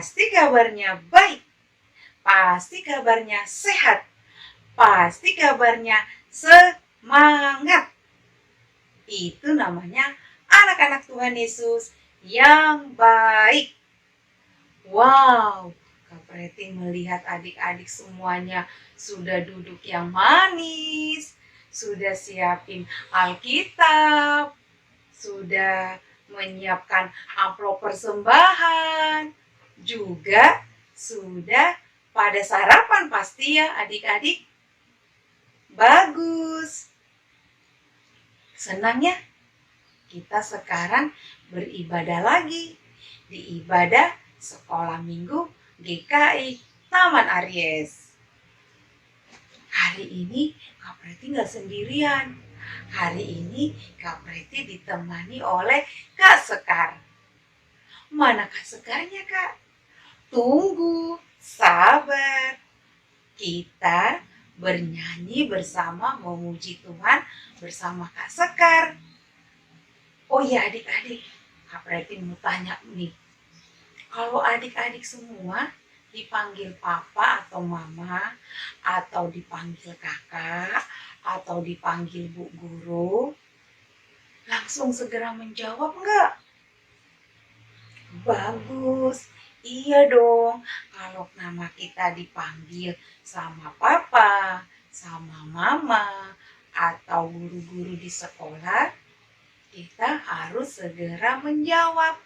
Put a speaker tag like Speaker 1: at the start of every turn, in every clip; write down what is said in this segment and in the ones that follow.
Speaker 1: Pasti kabarnya baik, pasti kabarnya sehat, pasti kabarnya semangat. Itu namanya anak-anak Tuhan Yesus yang baik. Wow, Kak Preti melihat adik-adik semuanya sudah duduk yang manis, sudah siapin Alkitab, sudah menyiapkan amplop persembahan, juga sudah pada sarapan pasti ya adik-adik. Bagus. Senang ya? Kita sekarang beribadah lagi di ibadah Sekolah Minggu GKI Taman Aries. Hari ini Kak Preti nggak sendirian. Hari ini Kak Preti ditemani oleh Kak Sekar. Mana Kak Sekarnya, Kak? Tunggu, sabar. Kita bernyanyi bersama memuji Tuhan bersama Kak Sekar. Oh iya adik-adik, Kak Preti mau tanya nih. Kalau adik-adik semua dipanggil papa atau mama, atau dipanggil kakak, atau dipanggil bu guru, langsung segera menjawab enggak? Bagus, iya dong. Kalau nama kita dipanggil sama papa, sama mama, atau guru-guru di sekolah, kita harus segera menjawab.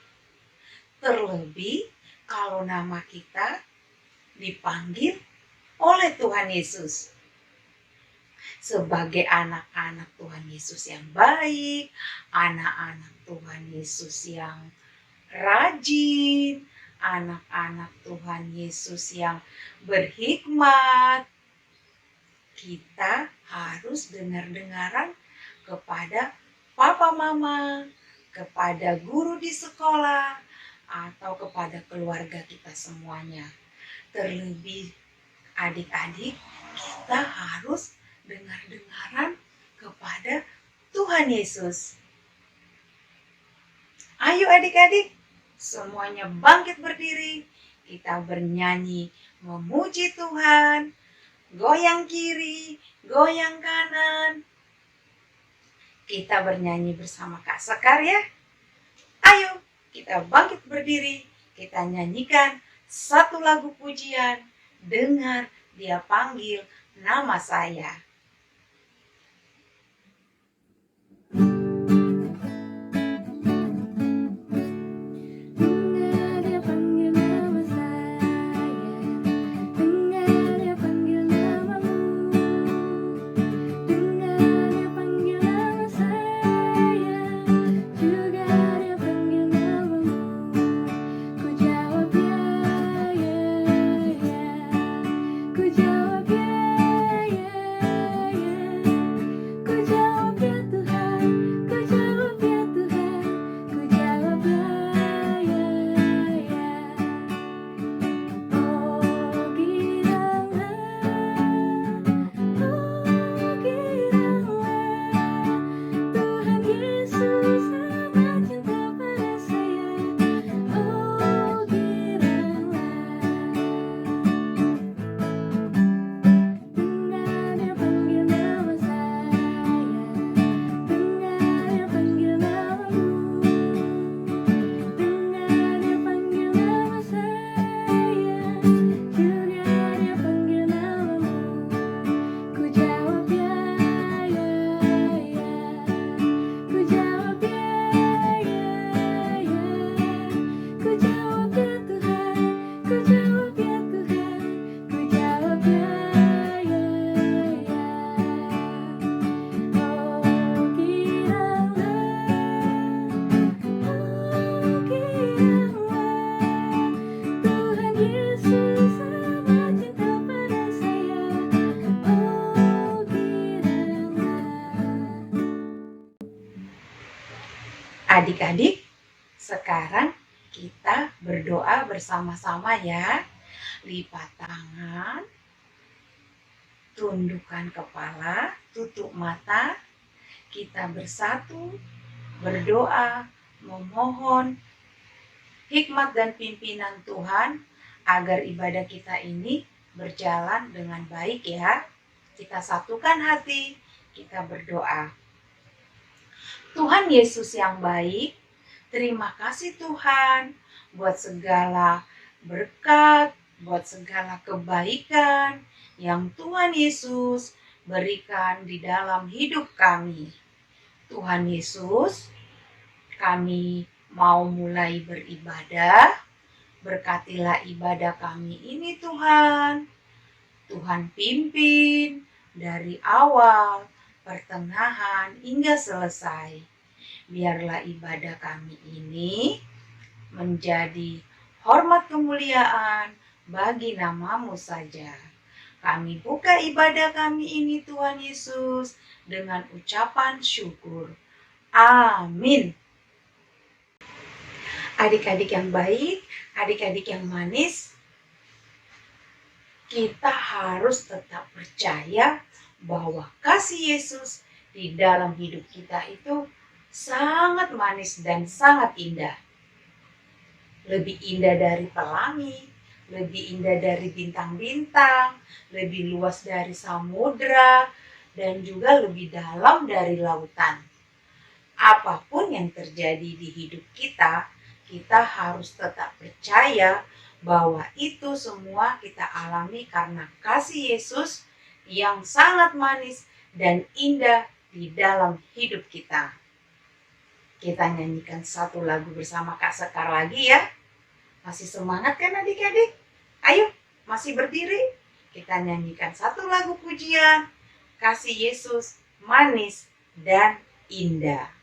Speaker 1: Terlebih kalau nama kita dipanggil oleh Tuhan Yesus. Sebagai anak-anak Tuhan Yesus yang baik, anak-anak Tuhan Yesus yang rajin, anak-anak Tuhan Yesus yang berhikmat, kita harus dengar-dengaran kepada papa mama, kepada guru di sekolah, atau kepada keluarga kita semuanya. Terlebih adik-adik, kita harus dengar-dengaran kepada Tuhan Yesus. Ayo adik-adik, semuanya bangkit berdiri. Kita bernyanyi memuji Tuhan. Goyang kiri, goyang kanan. Kita bernyanyi bersama Kak Sekar ya. Ayo kita bangkit berdiri. Kita nyanyikan satu lagu pujian. Dengar dia panggil nama saya. Adik-adik, sekarang kita berdoa bersama-sama ya. Lipat tangan, tundukkan kepala, tutup mata. Kita bersatu berdoa memohon hikmat dan pimpinan Tuhan agar ibadah kita ini berjalan dengan baik ya. Kita satukan hati, kita berdoa. Tuhan Yesus yang baik, terima kasih Tuhan buat segala berkat, buat segala kebaikan yang Tuhan Yesus berikan di dalam hidup kami. Tuhan Yesus, kami mau mulai beribadah, berkatilah ibadah kami ini Tuhan. Tuhan pimpin dari awal, pertengahan, hingga selesai. Biarlah ibadah kami ini menjadi hormat kemuliaan bagi nama-Mu saja. Kami buka ibadah kami ini Tuhan Yesus dengan ucapan syukur. Amin. Adik-adik yang baik, adik-adik yang manis, kita harus tetap percaya bahwa kasih Yesus di dalam hidup kita itu sangat manis dan sangat indah. Lebih indah dari pelangi, lebih indah dari bintang-bintang, lebih luas dari samudra, dan juga lebih dalam dari lautan. Apapun yang terjadi di hidup kita, kita harus tetap percaya bahwa itu semua kita alami karena kasih Yesus yang sangat manis dan indah di dalam hidup kita. Kita nyanyikan satu lagu bersama Kak Sekar lagi ya. Masih semangat kan adik-adik? Ayo, masih berdiri? Kita nyanyikan satu lagu pujian, Kasih Yesus manis dan indah.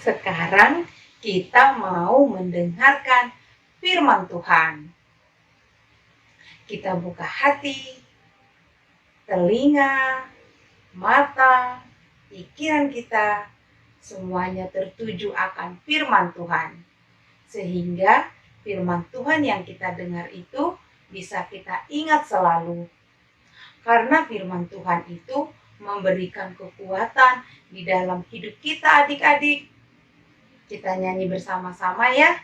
Speaker 1: Sekarang kita mau mendengarkan firman Tuhan. Kita buka hati, telinga, mata, pikiran kita, semuanya tertuju akan firman Tuhan. Sehingga firman Tuhan yang kita dengar itu bisa kita ingat selalu. Karena firman Tuhan itu memberikan kekuatan di dalam hidup kita adik-adik. Kita nyanyi bersama-sama ya.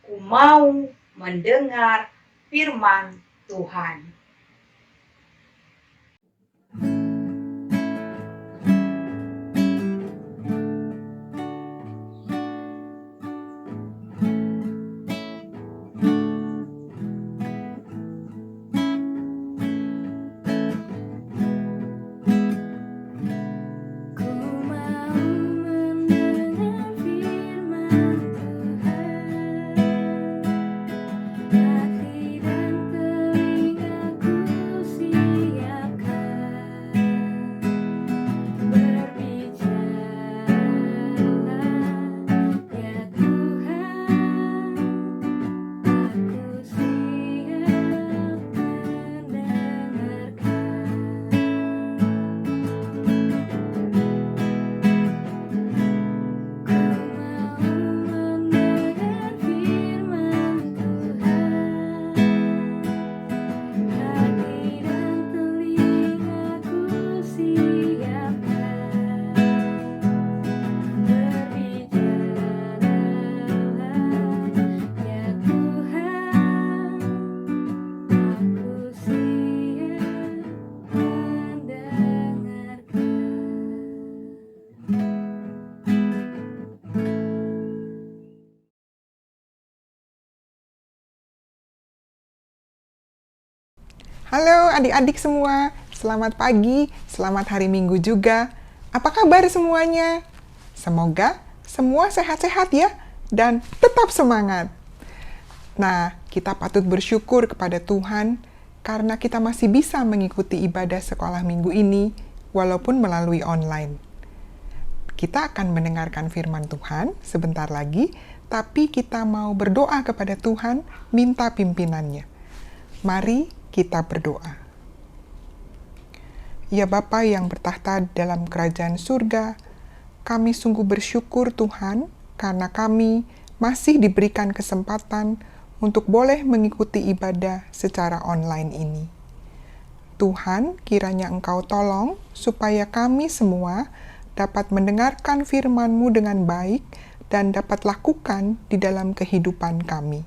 Speaker 1: Ku mau mendengar firman Tuhan.
Speaker 2: Hati dan telingaku Halo adik-adik semua, selamat pagi, selamat hari Minggu juga. Apa kabar semuanya? Semoga semua sehat-sehat ya, dan tetap semangat. Nah, kita patut bersyukur kepada Tuhan karena kita masih bisa mengikuti ibadah sekolah minggu ini walaupun melalui online. Kita akan mendengarkan firman Tuhan sebentar lagi, tapi kita mau berdoa kepada Tuhan, minta pimpinannya. Mari kita berdoa. Ya Bapa yang bertahta dalam kerajaan surga, kami sungguh bersyukur Tuhan karena kami masih diberikan kesempatan untuk boleh mengikuti ibadah secara online ini. Tuhan, kiranya Engkau tolong supaya kami semua dapat mendengarkan firman-Mu dengan baik dan dapat lakukan di dalam kehidupan kami.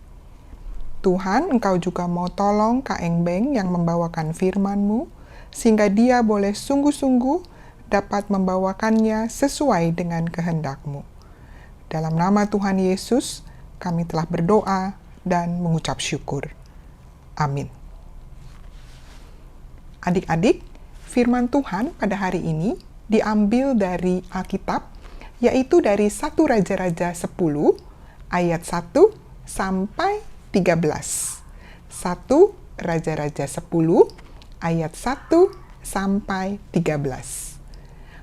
Speaker 2: Tuhan, Engkau juga mau tolong Kak Engbeng yang membawakan firman-Mu, sehingga dia boleh sungguh-sungguh dapat membawakannya sesuai dengan kehendak-Mu. Dalam nama Tuhan Yesus, kami telah berdoa dan mengucap syukur. Amin. Adik-adik, firman Tuhan pada hari ini diambil dari Alkitab, yaitu dari 1 Raja-Raja 10, ayat 1 sampai 13. 1 Raja-Raja 10, ayat 1 sampai 13.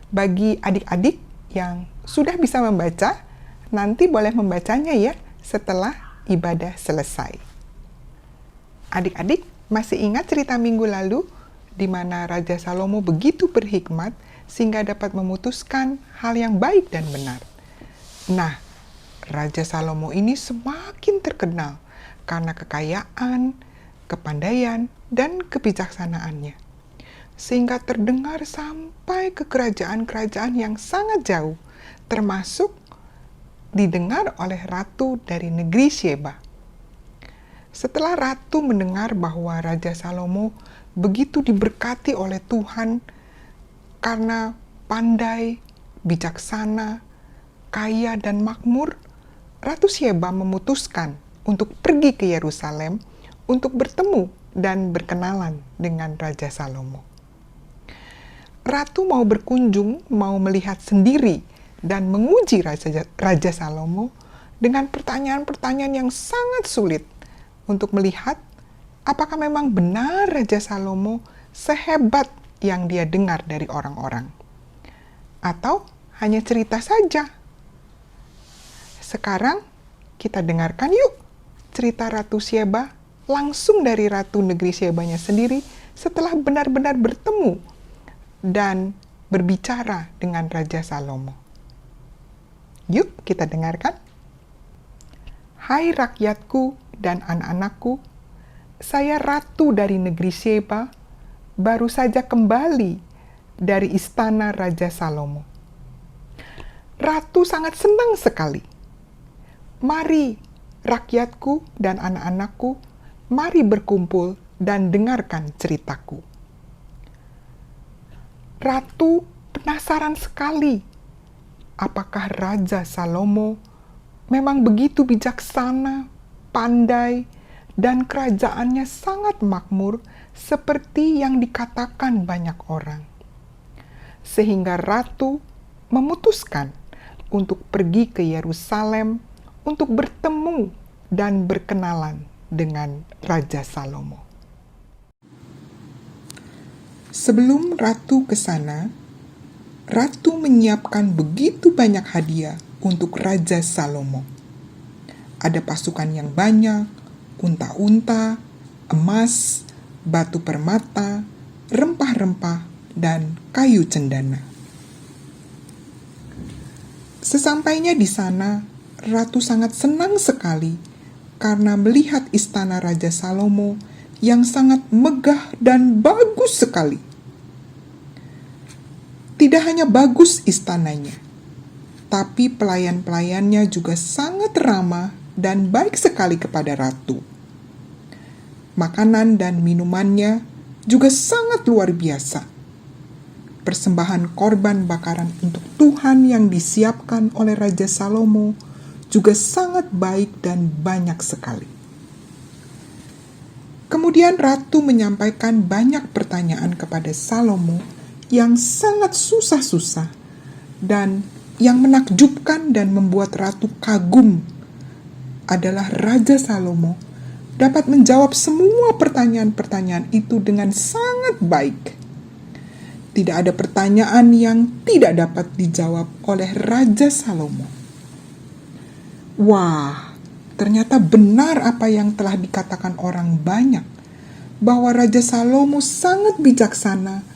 Speaker 2: Bagi adik-adik yang sudah bisa membaca, nanti boleh membacanya ya setelah ibadah selesai. Adik-adik masih ingat cerita minggu lalu di mana Raja Salomo begitu berhikmat sehingga dapat memutuskan hal yang baik dan benar. Nah, Raja Salomo ini semakin terkenal karena kekayaan, kepandaian, dan kebijaksanaannya. Sehingga terdengar sampai ke kerajaan-kerajaan yang sangat jauh, termasuk didengar oleh ratu dari negeri Sheba. Setelah ratu mendengar bahwa Raja Salomo begitu diberkati oleh Tuhan karena pandai, bijaksana, kaya, dan makmur, Ratu Sheba memutuskan untuk pergi ke Yerusalem untuk bertemu dan berkenalan dengan Raja Salomo. Ratu mau berkunjung, mau melihat sendiri dan menguji Raja Salomo dengan pertanyaan-pertanyaan yang sangat sulit untuk melihat apakah memang benar Raja Salomo sehebat yang dia dengar dari orang-orang, atau hanya cerita saja. Sekarang kita dengarkan yuk cerita Ratu Sheba langsung dari Ratu negeri Shebanya sendiri setelah benar-benar bertemu dan berbicara dengan Raja Salomo. Yuk kita dengarkan. Hai rakyatku dan anak-anakku, saya Ratu dari negeri Sheba, baru saja kembali dari istana Raja Salomo. Ratu sangat senang sekali. Mari, rakyatku dan anak-anakku, mari berkumpul dan dengarkan ceritaku. Ratu penasaran sekali, apakah Raja Salomo memang begitu bijaksana, pandai, dan kerajaannya sangat makmur seperti yang dikatakan banyak orang. Sehingga Ratu memutuskan untuk pergi ke Yerusalem untuk bertemu dan berkenalan dengan Raja Salomo. Sebelum Ratu ke sana, Ratu menyiapkan begitu banyak hadiah untuk Raja Salomo. Ada pasukan yang banyak, unta-unta, emas, batu permata, rempah-rempah, dan kayu cendana. Sesampainya di sana, Ratu sangat senang sekali karena melihat istana Raja Salomo yang sangat megah dan bagus sekali. Tidak hanya bagus istananya, tapi pelayan-pelayannya juga sangat ramah dan baik sekali kepada Ratu. Makanan dan minumannya juga sangat luar biasa. Persembahan korban bakaran untuk Tuhan yang disiapkan oleh Raja Salomo juga sangat baik dan banyak sekali. Kemudian ratu menyampaikan banyak pertanyaan kepada Salomo yang sangat susah-susah dan yang menakjubkan dan membuat ratu kagum adalah Raja Salomo dapat menjawab semua pertanyaan-pertanyaan itu dengan sangat baik. Tidak ada pertanyaan yang tidak dapat dijawab oleh Raja Salomo. Wah, ternyata benar apa yang telah dikatakan orang banyak, bahwa Raja Salomo sangat bijaksana,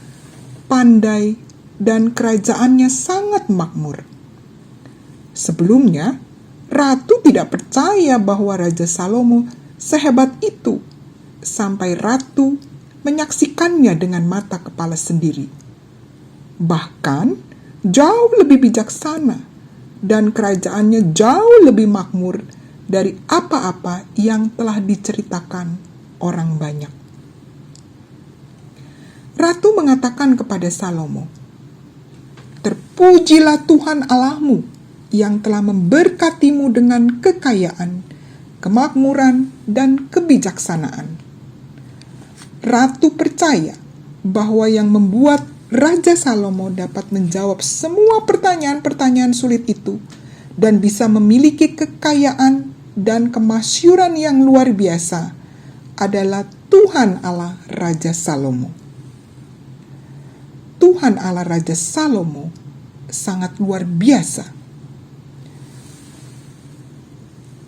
Speaker 2: pandai, dan kerajaannya sangat makmur. Sebelumnya, ratu tidak percaya bahwa Raja Salomo sehebat itu, sampai ratu menyaksikannya dengan mata kepala sendiri. Bahkan jauh lebih bijaksana dan kerajaannya jauh lebih makmur dari apa-apa yang telah diceritakan orang banyak. Ratu mengatakan kepada Salomo, "Terpujilah Tuhan Allahmu yang telah memberkatimu dengan kekayaan, kemakmuran, dan kebijaksanaan." Ratu percaya bahwa yang membuat Raja Salomo dapat menjawab semua pertanyaan-pertanyaan sulit itu dan bisa memiliki kekayaan dan kemasyuran yang luar biasa adalah Tuhan Allah Raja Salomo. Tuhan Allah Raja Salomo sangat luar biasa.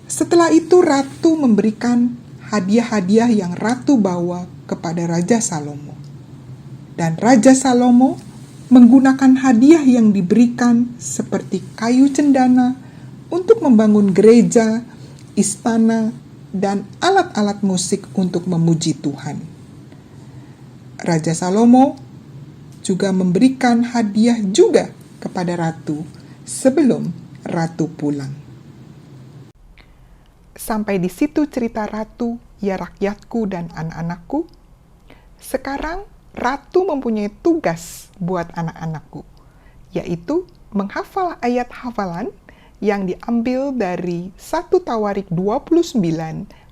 Speaker 2: Setelah itu ratu memberikan hadiah-hadiah yang ratu bawa kepada Raja Salomo. Dan Raja Salomo menggunakan hadiah yang diberikan seperti kayu cendana untuk membangun gereja, istana, dan alat-alat musik untuk memuji Tuhan. Raja Salomo juga memberikan hadiah juga kepada ratu sebelum ratu pulang. Sampai di situ cerita ratu, ya rakyatku dan anak-anakku. Sekarang ratu mempunyai tugas buat anak-anakku, yaitu menghafal ayat hafalan yang diambil dari 1 Tawarik 29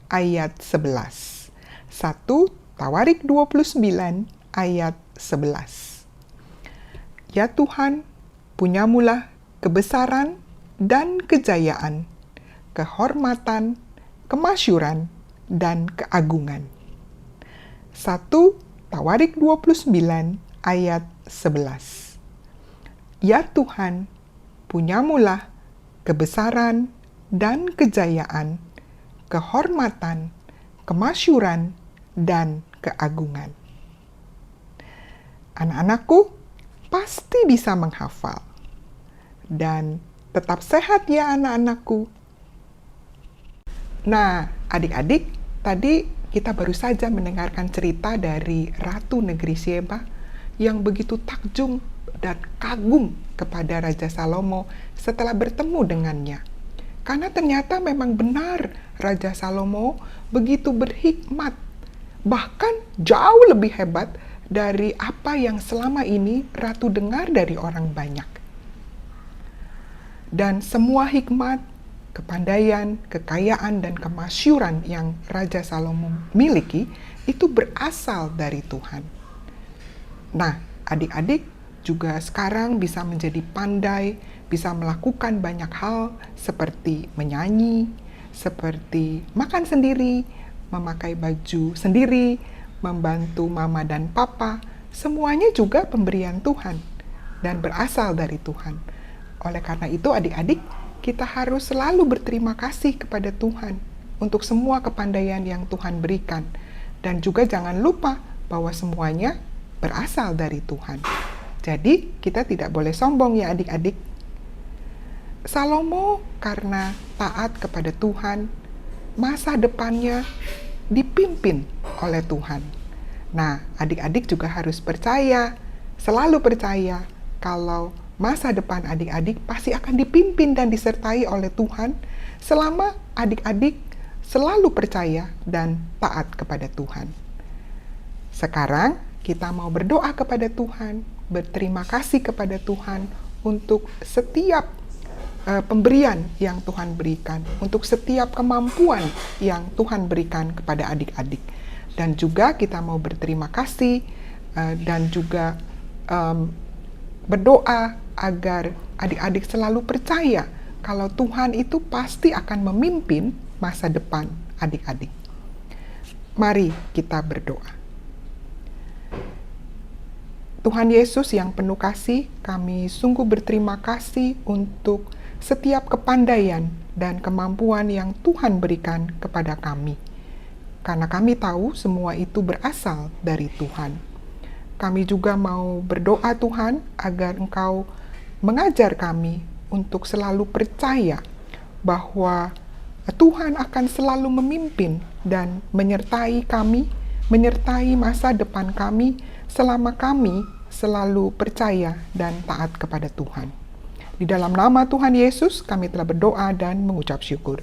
Speaker 2: ayat 11. 1 Tawarik 29 ayat 11. Ya Tuhan, punyamulah kebesaran dan kejayaan, kehormatan, kemasyuran, dan keagungan. 1 Tawarik 29 ayat 11. Ya Tuhan, punyamulah kebesaran dan kejayaan, kehormatan, kemasyuran, dan keagungan. Anak-anakku pasti bisa menghafal. Dan tetap sehat ya anak-anakku. Nah, adik-adik, tadi kita baru saja mendengarkan cerita dari Ratu Negeri Sheba yang begitu takjub dan kagum kepada Raja Salomo setelah bertemu dengannya. Karena ternyata memang benar Raja Salomo begitu berhikmat, bahkan jauh lebih hebat dari apa yang selama ini Ratu dengar dari orang banyak. Dan semua hikmat, kepandaian, kekayaan, dan kemasyuran yang Raja Salomo miliki itu berasal dari Tuhan. Nah, adik-adik juga sekarang bisa menjadi pandai, bisa melakukan banyak hal seperti menyanyi, seperti makan sendiri, memakai baju sendiri, membantu mama dan papa. Semuanya juga pemberian Tuhan dan berasal dari Tuhan. Oleh karena itu adik-adik, kita harus selalu berterima kasih kepada Tuhan untuk semua kepandaian yang Tuhan berikan. Dan juga jangan lupa bahwa semuanya berasal dari Tuhan. Jadi, kita tidak boleh sombong ya adik-adik. Salomo karena taat kepada Tuhan, masa depannya dipimpin oleh Tuhan. Nah, adik-adik juga harus percaya, selalu percaya kalau masa depan adik-adik pasti akan dipimpin dan disertai oleh Tuhan selama adik-adik selalu percaya dan taat kepada Tuhan. Sekarang kita mau berdoa kepada Tuhan, berterima kasih kepada Tuhan untuk setiap pemberian yang Tuhan berikan, untuk setiap kemampuan yang Tuhan berikan kepada adik-adik. Dan juga kita mau berterima kasih dan juga berdoa agar adik-adik selalu percaya kalau Tuhan itu pasti akan memimpin masa depan adik-adik. Mari kita berdoa. Tuhan Yesus yang penuh kasih, kami sungguh berterima kasih untuk setiap kepandaian dan kemampuan yang Tuhan berikan kepada kami. Karena kami tahu semua itu berasal dari Tuhan. Kami juga mau berdoa Tuhan agar Engkau mengajar kami untuk selalu percaya bahwa Tuhan akan selalu memimpin dan menyertai kami, menyertai masa depan kami selama kami selalu percaya dan taat kepada Tuhan. Di dalam nama Tuhan Yesus kami telah berdoa dan mengucap syukur.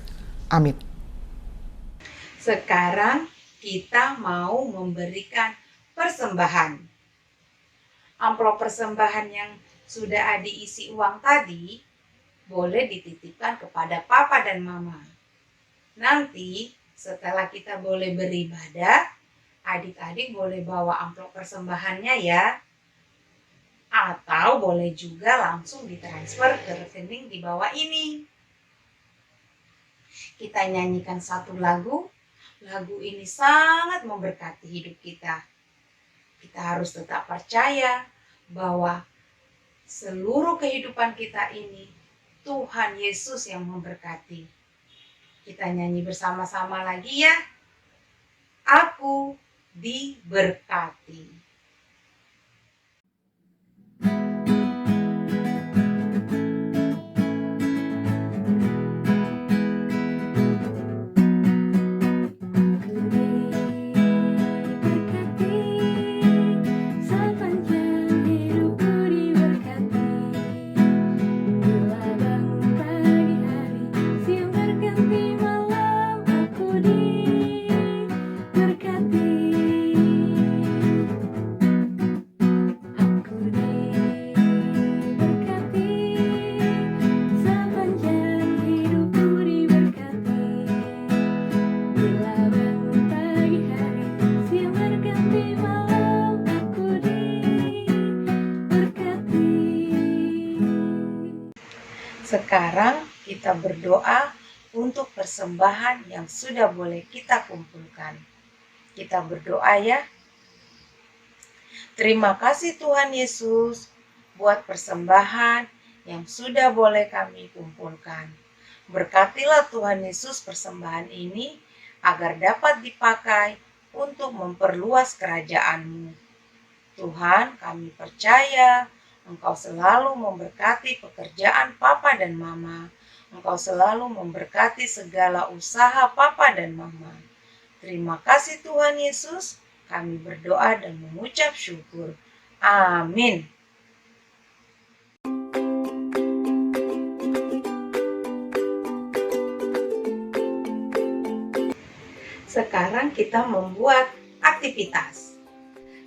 Speaker 2: Amin.
Speaker 1: Sekarang kita mau memberikan persembahan. Amplop persembahan yang sudah diisi uang tadi boleh dititipkan kepada papa dan mama. Nanti setelah kita boleh beribadah, adik-adik boleh bawa amplop persembahannya ya. Atau boleh juga langsung ditransfer ke rekening di bawah ini. Kita nyanyikan satu lagu. Lagu ini sangat memberkati hidup kita. Kita harus tetap percaya bahwa seluruh kehidupan kita ini Tuhan Yesus yang memberkati. Kita nyanyi bersama-sama lagi ya. Aku diberkati. Sekarang kita berdoa untuk persembahan yang sudah boleh kita kumpulkan. Kita berdoa ya. Terima kasih Tuhan Yesus buat persembahan yang sudah boleh kami kumpulkan. Berkatilah Tuhan Yesus persembahan ini agar dapat dipakai untuk memperluas kerajaan-Mu. Tuhan, kami percaya Engkau selalu memberkati pekerjaan Papa dan Mama. Engkau selalu memberkati segala usaha Papa dan Mama. Terima kasih Tuhan Yesus. Kami berdoa dan mengucap syukur. Amin. Sekarang kita membuat aktivitas.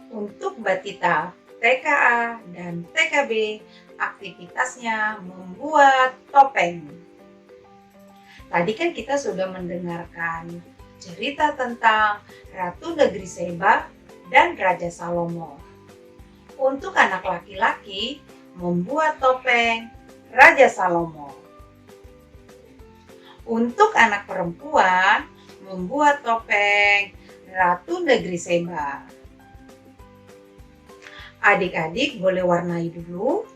Speaker 1: Untuk Batita TKA dan TKB, aktivitasnya membuat topeng. Tadi kan kita sudah mendengarkan cerita tentang Ratu Negeri Seba dan Raja Salomo. Untuk anak laki-laki, membuat topeng Raja Salomo. Untuk anak perempuan, membuat topeng Ratu Negeri Seba. Adik-adik boleh warnai dulu.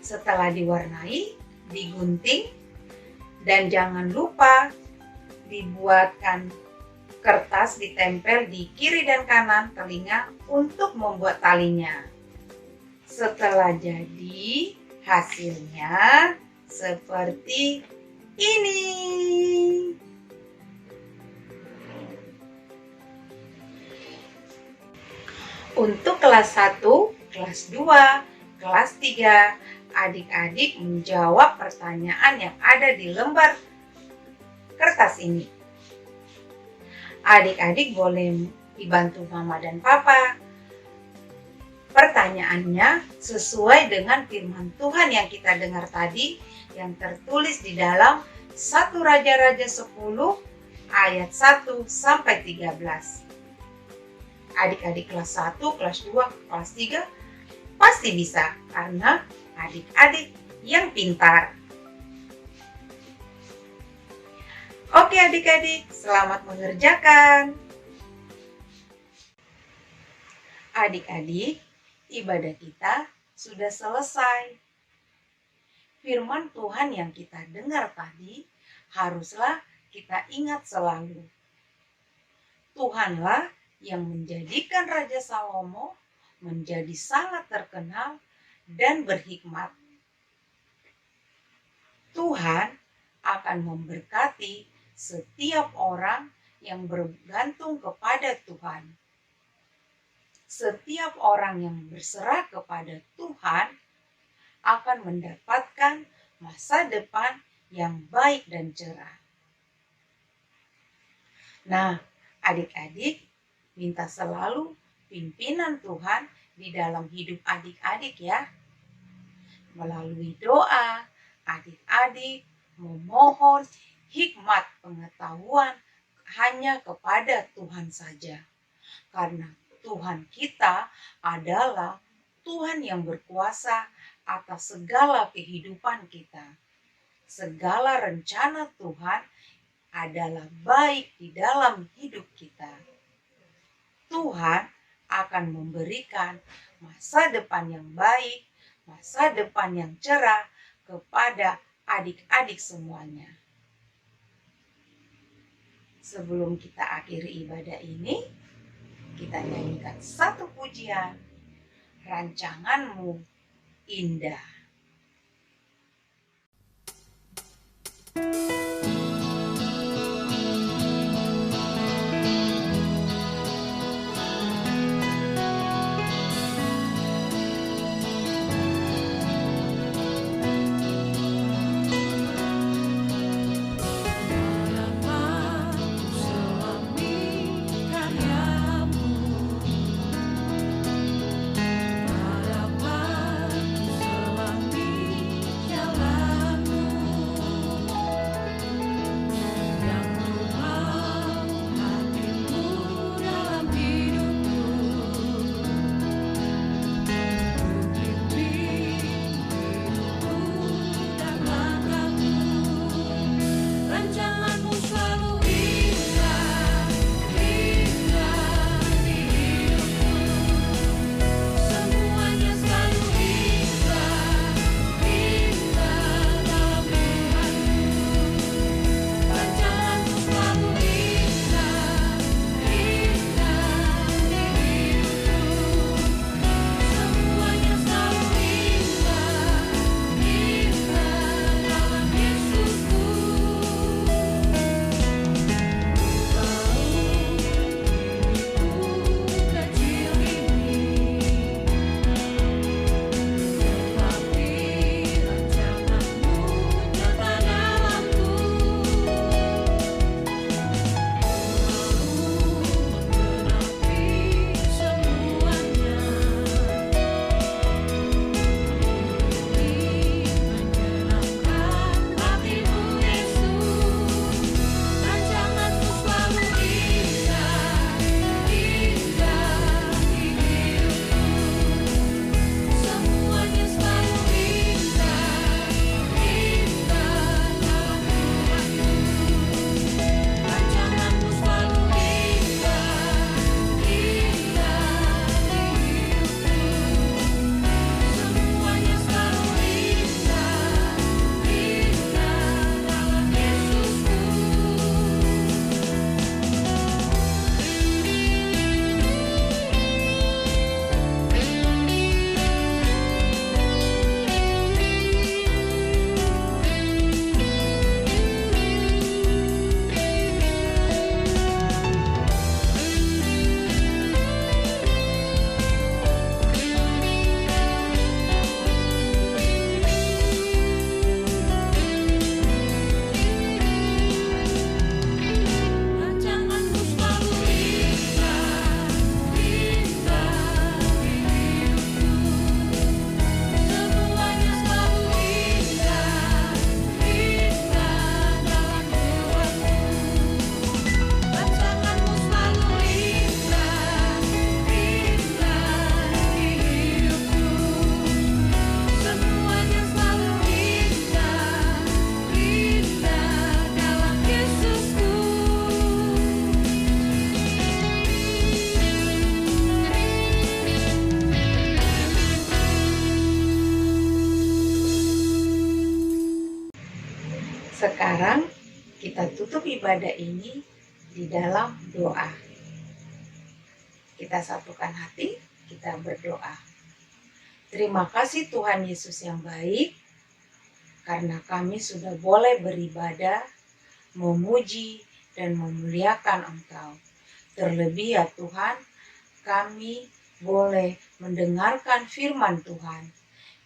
Speaker 1: Setelah diwarnai, digunting, dan jangan lupa dibuatkan kertas ditempel di kiri dan kanan telinga untuk membuat talinya. Setelah jadi, hasilnya seperti ini. Untuk kelas 1, kelas 2, kelas 3, adik-adik menjawab pertanyaan yang ada di lembar kertas ini. Adik-adik boleh dibantu Mama dan Papa. Pertanyaannya sesuai dengan firman Tuhan yang kita dengar tadi, yang tertulis di dalam 1 Raja-Raja 10 ayat 1 sampai 13. Adik-adik kelas 1, kelas 2, kelas 3 pasti bisa karena adik-adik yang pintar. Oke adik-adik, selamat mengerjakan. Adik-adik, ibadah kita sudah selesai. Firman Tuhan yang kita dengar tadi haruslah kita ingat selalu. Tuhanlah yang menjadikan Raja Salomo menjadi sangat terkenal dan berhikmat. Tuhan akan memberkati setiap orang yang bergantung kepada Tuhan. Setiap orang yang berserah kepada Tuhan akan mendapatkan masa depan yang baik dan cerah. Nah, adik-adik minta selalu pimpinan Tuhan di dalam hidup adik-adik ya. Melalui doa, adik-adik memohon hikmat pengetahuan hanya kepada Tuhan saja. Karena Tuhan kita adalah Tuhan yang berkuasa atas segala kehidupan kita. Segala rencana Tuhan adalah baik di dalam hidup kita. Tuhan akan memberikan masa depan yang baik, masa depan yang cerah kepada adik-adik semuanya. Sebelum kita akhiri ibadah ini, kita nyanyikan satu pujian. Rancanganmu indah. ibadah ini di dalam doa. Kita satukan hati, kita berdoa. Terima kasih Tuhan Yesus yang baik, karena kami sudah boleh beribadah, memuji, dan memuliakan Engkau. Terlebih ya Tuhan, kami boleh mendengarkan firman Tuhan.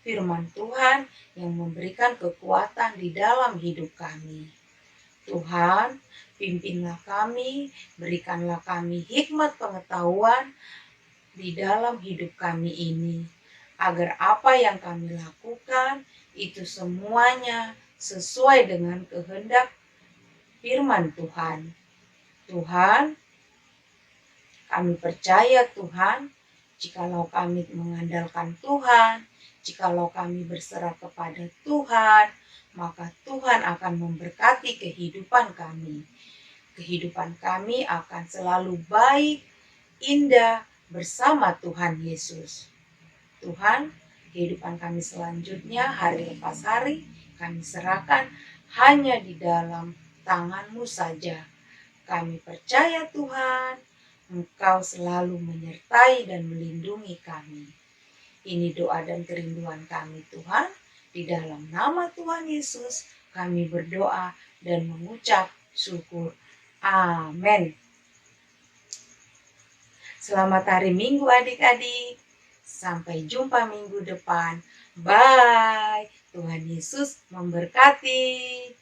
Speaker 1: Firman Tuhan yang memberikan kekuatan di dalam hidup kami. Tuhan, pimpinlah kami, berikanlah kami hikmat pengetahuan di dalam hidup kami ini. Agar apa yang kami lakukan itu semuanya sesuai dengan kehendak firman Tuhan. Tuhan, kami percaya Tuhan, jikalau kami mengandalkan Tuhan, jikalau kami berserah kepada Tuhan, maka Tuhan akan memberkati kehidupan kami. Kehidupan kami akan selalu baik, indah bersama Tuhan Yesus. Tuhan, kehidupan kami selanjutnya hari lepas hari kami serahkan hanya di dalam tangan-Mu saja. Kami percaya Tuhan, Engkau selalu menyertai dan melindungi kami. Ini doa dan kerinduan kami Tuhan. Di dalam nama Tuhan Yesus kami berdoa dan mengucap syukur. Amin. Selamat hari Minggu adik-adik. Sampai jumpa minggu depan. Bye. Tuhan Yesus memberkati.